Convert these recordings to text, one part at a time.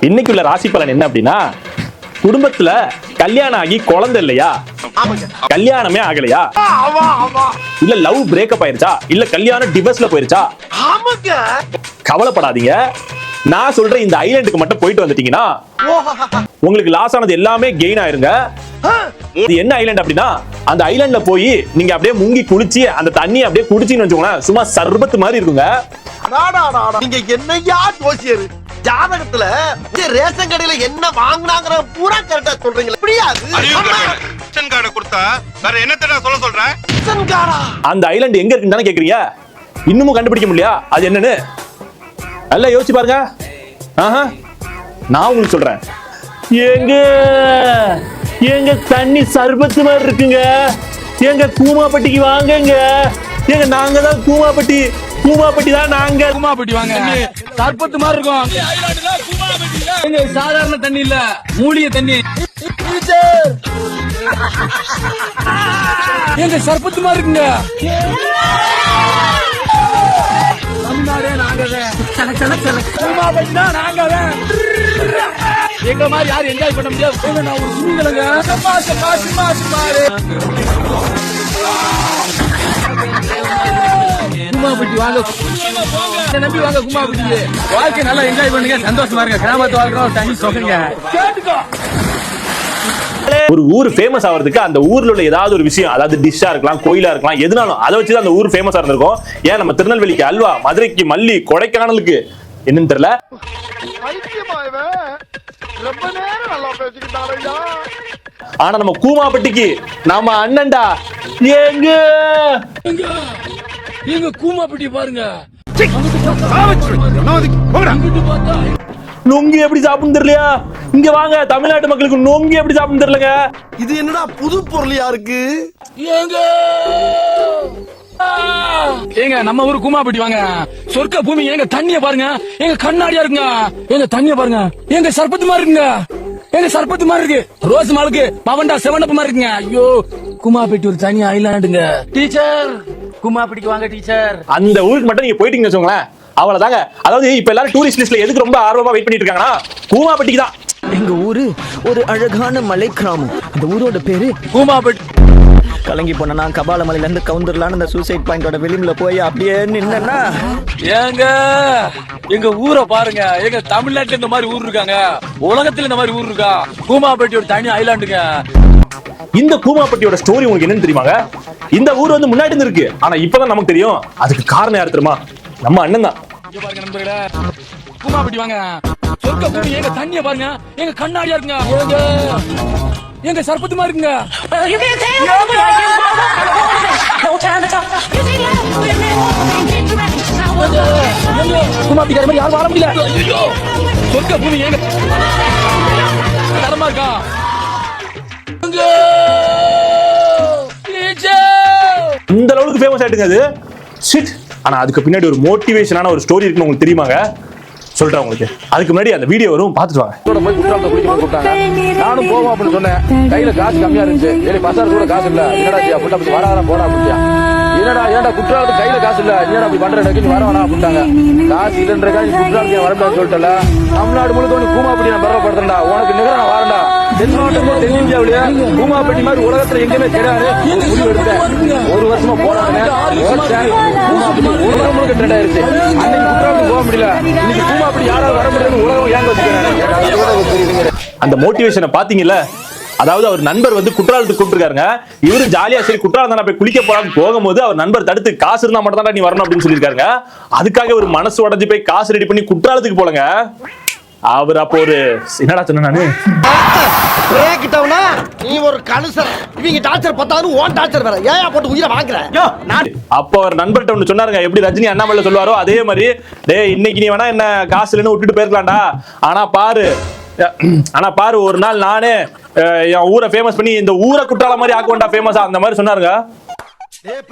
இன்னைக்கு உள்ள ராசி பலன் என்ன அப்படின்னா, குடும்பத்துல கல்யாணம் ஆகி குழந்தை இல்லையா, கல்யாணமே ஆகலையா, இல்ல லவ் பிரேக்கப் ஆயிருச்சா, இல்ல கல்யாணம் டிவோர்ஸ்ல போயிருச்சா, கவலைப்படாதீங்க. நான் சொல்ற இந்த ஐலாண்டுக்கு மட்டும் போயிட்டு வந்துட்டீங்கன்னா உங்களுக்கு லாஸ் ஆனது எல்லாமே கெயின் ஆயிருங்க. இது என்ன ஐலாண்ட் அப்படின்னா, அந்த ஐலாண்ட்ல போய் நீங்க அப்படியே முங்கி குளிச்சு அந்த தண்ணி அப்படியே குடிச்சின்னு வச்சுக்கோங்களேன், சும்மா சர்பத்து மாதிரி இருக்குங்க. நீங்க என்னையா ஜோசியர் ஜாதகத்துல ரேஷன் கடையில என்ன வாங்குனாங்கற பூரா கரெக்ட்டா சொல்றீங்களா? புரியாது. ரேஷன் கார்டு கொடுத்தா வேற என்னத்தடா சொல்ற? ரேஷன் கார்டா? அந்த ஐலாண்ட் எங்க இருக்குன்னு தானே கேக்குறீங்க? இன்னமும் கண்டுபிடிக்க முடியல அது என்னன்னு? நல்லா யோசிச்சு பாருங்க. நான் உங்களுக்கு சொல்றேன். எங்க தண்ணி சர்பத்து மாதிரி இருக்குங்க. எங்க கூமாப்பட்டிக்கு வாங்கங்க. எங்க நாங்க தான் கூமாப்பட்டி தான் நாங்க. கூமாப்பட்டி வாங்க. சர்பத்து மாதிரி இருக்கும். எங்க சாதாரண தண்ணி இல்ல, மூலிகை தண்ணி. எங்க சர்பத்து மாதிரி இருக்குங்க. தமிழ்நாடே நாங்கதான். கூமாப்பட்டினா நாங்கதான். எங்க மாதிரி யாரும் என்ஜாய் பண்ண முடியாது. நான் ஒரு சுமிங்களங்க. குமாபட்டி வாங்க, நம்பி வாங்க. குமாபட்டி வாழ்க்கை நல்லா என்ஜாய் பண்ணுங்க, சந்தோஷமா இருங்க. கிராமத்து வாழ்க்கை தனி சொகங்க. ஒரு ஊர் ஃபேமஸ் ஆகிறதுக்கு அந்த ஊர்ல உள்ள ஏதாவது ஒரு விஷயம், அதாவது டிஷ்ஷா இருக்கலாம், கோயிலா இருக்கலாம், எதுனாலும் அதை வச்சுதான் அந்த ஊர் ஃபேமஸா இருந்திருக்கும். ஏன் நம்ம திருநெல்வேலிக்கு அல்வா, மதுரைக்கு மல்லி, கொடைக்கானலுக்கு என்னன்னு தெரியல. ஆனா நம்ம கூமாப்பட்டிக்கு நம்ம அண்ணன்டா. எங்க கூமாப்பட்டி பாருங்க. நொங்கி எப்படி சாப்பிடும் தெரியலையா? இங்க வாங்க, தமிழ்நாட்டு மக்களுக்கு நொங்கி எப்படி சாப்பிடும் தெரியலங்க. இது என்னடா புது பொருளியா இருக்கு? ஏங்க நம்ம ஊரு கூமாப்பட்டி வாங்க. சொர்க்க பூமி. எங்க தண்ணிய பாருங்க. எங்க கண்ணாடியா இருக்குங்க. எங்க தண்ணிய பாருங்க. எங்க சர்பத்து மாதிரி இருக்குங்க. எங்க சர்பத்து மாதிரி இருக்கு. ரோஸ் மாலுக்கு பவண்டா செவனப்பு மாதிரி இருக்குங்க. ஐயோ, கூமாப்பட்டி ஒரு தனி ஐலாண்டுங்க. டீச்சர், கூமாப்பட்டிக்கு வாங்க டீச்சர். அந்த ஊருக்கு மட்டும் நீங்க போயிட்டீங்கன்னு வச்சுக்கோங்களேன், அவ்வளவுதாங்க. அதாவது இப்ப எல்லாரும் டூரிஸ்ட் லிஸ்ட்ல எதுக்கு ரொம்ப ஆர்வமா வெயிட் பண்ணிட்டு இருக்காங்கன்னா, கூமாப்பட்டிக்கு தான். எங்க ஊரு ஒரு அழகான மலை கிராமம். அந்த ஊரோட பேரு கூமாப்பட்டி. கலங்கி போனா கபால மலையில இருந்து கவுந்தர்லான்னு அந்த சூசைட் பாயிண்டோட விளிம்புல போய் அப்படியே நின்னா, ஏங்க எங்க ஊரை பாருங்க. எங்க தமிழ்நாட்டுல இந்த மாதிரி ஊர் இருக்காங்க, உலகத்துல இந்த மாதிரி ஊர் இருக்கா? கூமாப்பட்டி ஒரு தனி ஐலாண்டுங்க. இந்த கூமாப்பட்டியோட ஸ்டோரி உங்களுக்கு என்னன்னு தெரியுமாங்க? இந்த ஊர் வந்து முன்னாடி இருந்து இருக்கு, ஆனா இப்பதான் நமக்கு தெரியும். அதுக்கு காரணம் யாரு தெரியுமா? நம்ம அண்ணன் தான். இங்க பாருங்க நண்பர்களே, கூமாப்பட்டி வாங்க. சொர்க்க பூமி. எங்க தண்ணிய பாருங்க. எங்க கண்ணாடியா இருக்குங்க. எங்க சர்பத்து மாதிரி இருக்குங்க. கூமாப்பட்டிக்கார மாதிரி யாரும் வாழ முடியல. சொர்க்க பூமி. எங்க தரமா இருக்கா? இந்த அளவுக்கு ஃபேமஸ் ஆயிட்டுங்க அது. ஷிட். ஆனா அதுக்கு பின்னாடி ஒரு மோட்டிவேஷனான ஒரு ஸ்டோரி இருக்குன்னு உங்களுக்கு தெரியுமாங்க? சொல்றேன் உங்களுக்கு. அதுக்கு முன்னாடி அந்த வீடியோ வரும், பாத்துட்டு வாங்க. நானும் போவோம் அப்படின்னு சொன்னேன். கையில காசு கம்மியா இருந்துச்சு. பசார் கூட காசு இல்ல. என்னடா வராதான் போடா அப்படியா? என்னடா ஏன்டா குற்றாலத்துக்கு கையில காசு இல்ல, என்னடா அப்படி பண்ற நீ வர வேணாம் அப்படின்ட்டாங்க. காசு இல்லைன்றக்கா குற்றாலத்துக்கு வரக்கூடாதுன்னு சொல்லிட்டல. தமிழ்நாடு முழுக்க உனக்கு கூமாப்பட்டி நான் பெறப்படுறேன்டா. உனக்கு நிகர நான் வரேன்டா. தென்னிந்தியாவிலேயே கூமாப்பட்டி மாதிரி உலகத்துல எங்கேயுமே கிடையாது. முடிவு எடுத்தேன். ஒரு வருஷமா போறாங்க. உலகம் முழுக்க ட்ரெண்ட் ஆயிருச்சு. அன்னைக்கு குற்றாலத்துக்கு போக முடியல. இன்னைக்கு கூமாப்பட்டி யாராவது வர முடியாது. உலகம் ஏங்க வச்சுக்கிறாங்க. அந்த மோட்டிவேஷனை பாத்தீங்கல்ல? அதாவது அவர் நண்பர் வந்து குற்றாலத்துக்கு கூப்பிட்டுருக்காருங்க. இவரு ஜாலியா சரி குற்றாலம் தானே போய் குளிக்க போறான்னு போகும்போது அவர் நண்பர் தடுத்து, காசு இருந்தா மட்டும் தான் நீ வரணும் அப்படின்னு சொல்லியிருக்காருங்க. அதுக்காக ஒரு மனசு உடஞ்சு போய் காசு ரெடி பண்ணி குற்றாலத்துக்கு போலங்க. அவர் அப்போ ஒரு என்னடா சொன்ன நானு, நீ ஒரு கலுசர். இவங்க டார்ச்சர் பத்தாது, ஓன் டார்ச்சர் வேற. ஏன் போட்டு உயிரை வாங்குற? அப்போ அவர் நண்பர்கிட்ட ஒண்ணு சொன்னாருங்க. எப்படி ரஜினி அண்ணாமலை சொல்லுவாரோ அதே மாதிரி, டேய் இன்னைக்கு நீ வேணா என்ன காசு இல்லைன்னு விட்டுட்டு போயிருக்கலாம்டா. ஆனா பாரு ஒரு நாள் நானே என் ஊரை ஃபேமஸ் பண்ணி இந்த ஊரை குற்றாலம் மாதிரி ஆக்குவேன்டா ஃபேமஸா, அந்த மாதிரி சொன்னாருங்க.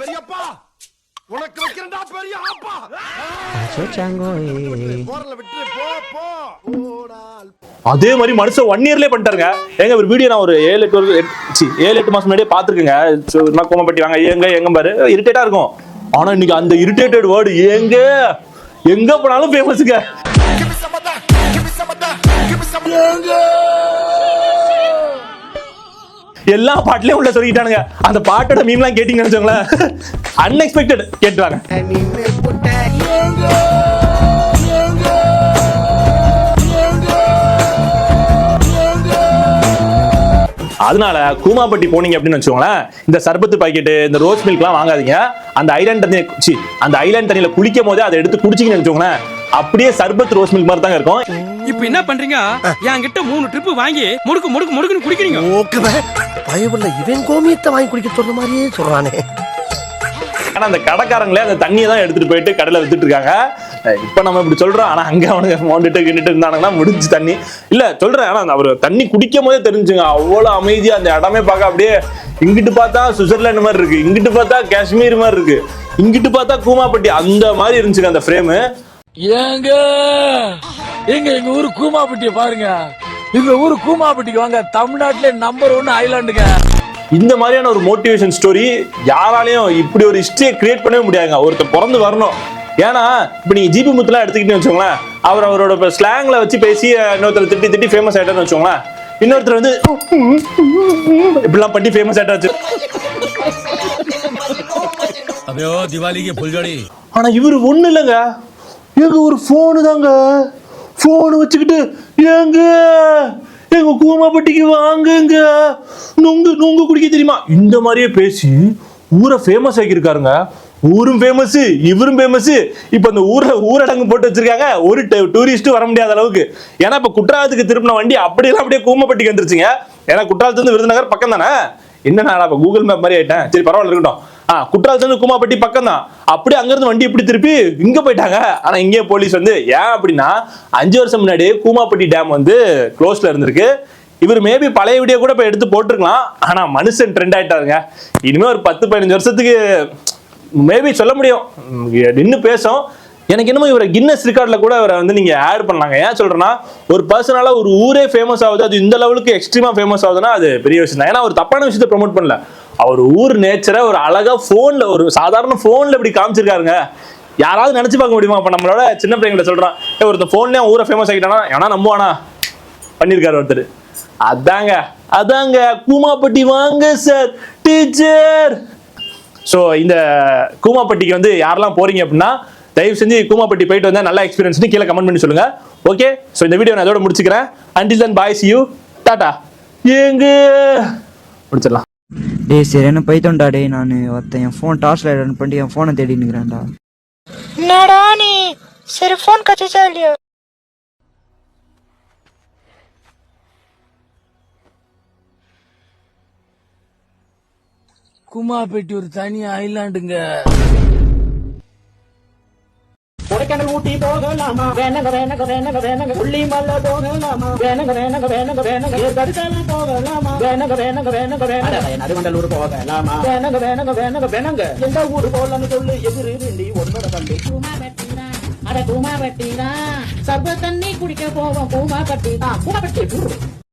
பெரியப்பா உனக்கு வைக்கிறேன்டா பெரிய ஆப்பா. அதே மாதிரி மனுஷன் 1 இயர்லயே பண்ணிட்டாருங்க. எங்க ஒரு வீடியோ நான் ஒரு 7-8 மாசம் முன்னாடியே பாத்துருக்கேங்க. கோமப்பட்டி வாங்க எங்க பாரு இரிட்டேட்டா இருக்கும். ஆனா இன்னைக்கு அந்த இரிட்டேட்டட் வேர்டு எங்க போனாலும் ஃபேமஸ்ங்க. எல்லா பாட்டுலயும் உள்ள சொல்லிட்டானுங்க. அந்த பாட்டோட மீம்லாம் கேட்டீங்கன்னு வச்சுக்கோங்களேன், அன்எக்ஸ்பெக்டட் கேட்டுவாங்க. அதனால கூமாப்பட்டி போனீங்க அப்படின்னு வச்சுக்கோங்களேன், இந்த சர்பத்து பாக்கெட், இந்த ரோஸ் மில்க்லாம் வாங்காதீங்க. அந்த ஐலாண்ட் தண்ணியில குளிக்கும் போதே அதை எடுத்து குடிச்சிங்கன்னு வச்சுக்கோங்களேன், அப்படியே சர்பத் ரோஸ் மில்க் மாதிரி தாங்க இருக்கும். இப்ப என்ன பண்றீங்க? என்கிட்ட 3 ட்ரிப் வாங்கி முடுக்கு முடுக்கு முடுக்குன்னு குடிக்கிறீங்க. ஓகே பயவுள்ள இவன் கோமியத்தை வாங்கி குடிக்க சொல்ற மாதிரியே சொல்றானே. ஆனா அந்த கடைக்காரங்களே அந்த தண்ணியை தான் எடுத்துட்டு போயிட்டு கடையில வித்துட்டு இருக்காங்க. இப்ப நம்ம இப்படி சொல்றோம், ஆனா அங்க அவனுங்க மோண்டிட்டு கிண்டிட்டு இருந்தானுங்கன்னா முடிஞ்சு தண்ணி இல்ல சொல்றேன். ஆனா அவர் தண்ணி குடிக்கும் போதே தெரிஞ்சுங்க, அவ்வளவு அமைதியா அந்த இடமே பார்க்க அப்படியே, இங்கிட்டு பார்த்தா சுவிட்சர்லாந்து மாதிரி இருக்கு, இங்கிட்டு பார்த்தா காஷ்மீர் மாதிரி இருக்கு, இங்கிட்டு பார்த்தா கூமாப்பட்டி, அந்த மாதிரி இருந்துச்சுங்க அந்த ஃப்ரேமு. எங்க எங்க ஊரு கூமாப்பட்டிய பாருங்க. எங்க ஊரு கூமாப்பட்டிக்கு வாங்க, தமிழ்நாட்டிலே நம்பர் 1 ஐலாண்டுங்க. இந்த மாதிரியான ஒரு மோட்டிவேஷன் ஸ்டோரி யாராலையும் இப்படி ஒரு ஹிஸ்டரியை கிரியேட் பண்ணவே முடியாதுங்க. ஒருத்தர் பிறந்து வரணும். ஏன்னா இப்ப நீங்க ஜிபி முத்துலாம் எடுத்துக்கிட்டேன்னு வச்சுக்கோங்களேன், அவரோட ஸ்லாங்ல வச்சு பேசி இன்னொருத்தர் திட்டி திட்டி ஃபேமஸ் ஆயிட்டான்னு வச்சுக்கோங்களேன், இன்னொருத்தர் வந்து இப்படிலாம் பண்ணி ஃபேமஸ் ஆயிட்டாச்சு. அதையோ திவாலிக்கு புல்ஜோடி. ஆனா இவரு ஒண்ணு இல்லைங்க, எங்க ஒரு போனு தாங்க, போனு வச்சுக்கிட்டு எங்க கூமாப்பட்டிக்கு வாங்குங்க, நுங்கு நுங்கு குடிக்க தெரியுமா, இந்த மாதிரியே பேசி ஊரை ஃபேமஸ் ஆக்கியிருக்காருங்க. ஊரும் ஃபேமஸ், இவரும் ஃபேமஸ். இப்ப அந்த ஊரடங்கு போட்டு வச்சிருக்காங்க, ஒரு டூரிஸ்ட் வர முடியாத அளவுக்கு. ஏன்னா இப்ப குற்றாலத்துக்கு திருப்பின வண்டி அப்படியெல்லாம் அப்படியே கூமாப்பட்டிக்கு வந்துருச்சுங்க. ஏன்னா குற்றாலத்துல இருந்து விருதுநகர் பக்கம் தானே. என்ன இப்ப கூகுள் மேப் மாதிரி ஆயிட்டேன், சரி பரவாயில்ல இருக்கட்டும். குற்றாலத்துல இருந்து கூமாப்பட்டி பக்கம் தான். அப்படியே அங்க இருந்து வண்டி எப்படி திருப்பி இங்க போயிட்டாங்க. ஆனா இங்கே போலீஸ் வந்து ஏன் அப்படின்னா 5 வருஷம் முன்னாடி கூமாப்பட்டி டேம் வந்து க்ளோஸ்ல இருந்திருக்கு. இவர் மேபி பழைய வீடியோ கூட இப்ப எடுத்து போட்டிருக்கலாம். ஆனா மனுஷன் ட்ரெண்ட் ஆயிட்டாருங்க. இனிமே ஒரு 10-15 வருஷத்துக்கு மேபி சொல்ல முடியும், நின்று பேசும். எனக்கு என்னமோ இவரை கின்னஸ் ரெக்கார்ட்ல கூட இவரை வந்து நீங்க ஆட் பண்ணலாங்க. ஏன் சொல்றேன்னா, ஒரு பர்சனால ஒரு ஊரே ஃபேமஸ் ஆகுது, அது இந்த லெவலுக்கு எக்ஸ்ட்ரீமா ஃபேமஸ் ஆகுதுன்னா அது பெரிய விஷயம் தான். ஏன்னா ஒரு தப்பான விஷயத்தை ப்ரொமோட் பண்ணல, அவர் ஊர் நேச்சரை ஒரு அழகா போன்ல, ஒரு சாதாரண போன்ல இப்படி காமிச்சிருக்காருங்க. யாராவது நினைச்சு பார்க்க முடியுமா? அப்ப நம்மளோட சின்ன பிள்ளைங்களை சொல்றான், ஒருத்தர் போன்லயே ஊரை ஃபேமஸ் ஆகிட்டானா எவனா நம்புவானா? பண்ணிருக்காரு ஒருத்தர். அதாங்க கூமாப்பட்டி வாங்க சார் டீச்சர். ஸோ இந்த கூமாப்பட்டிக்கு வந்து யாரெல்லாம் போறீங்க அப்படின்னா தயவு செஞ்சு கூமாப்பட்டி போயிட்டு வந்தா நல்ல எக்ஸ்பீரியன்ஸ்னு கீழே கமெண்ட் பண்ணி சொல்லுங்க. ஓகே, ஸோ இந்த வீடியோ நான் அதோட முடிச்சுக்கிறேன். until then bye, see you, Tata. எங்க முடிச்சிடலாம். டேய் சரியான பைத்தோண்டா டேய், நான் ஒருத்தன் என் ஃபோன் டார்ச் லைட் ஆன் பண்ணி என் ஃபோனை தேடி நிற்கிறேன்டா. என்னடா நீ? சரி ஃபோன் கச்சிச்சா இல்லையா? கூமாப்பட்டி ஒரு தனி ஐலாண்டுங்க. கொடைக்கானல் ஊட்டி போகலாமா, வேணங்க வேணங்க வேணங்க வேணங்க, கொல்லிமலை போகலாமா, வேணங்க வேணங்க வேணங்க வேணங்க, ஏற்காடு போகலாமா, வேணங்க வேணங்க வேணங்க வேணங்க, நடுவண்டலூர் போகலாமா, வேணங்க வேணங்க வேணங்க வேணங்க, எந்த ஊரு போகலாம்னு சொல்லு, எதிரி ரெண்டி ஒன்னோட கண்டு. கூமாப்பட்டினா அட கூமாப்பட்டினா, சர்வ தண்ணி குடிக்க போவோம் கூமாப்பட்டி தான். கூமாப்பட்டி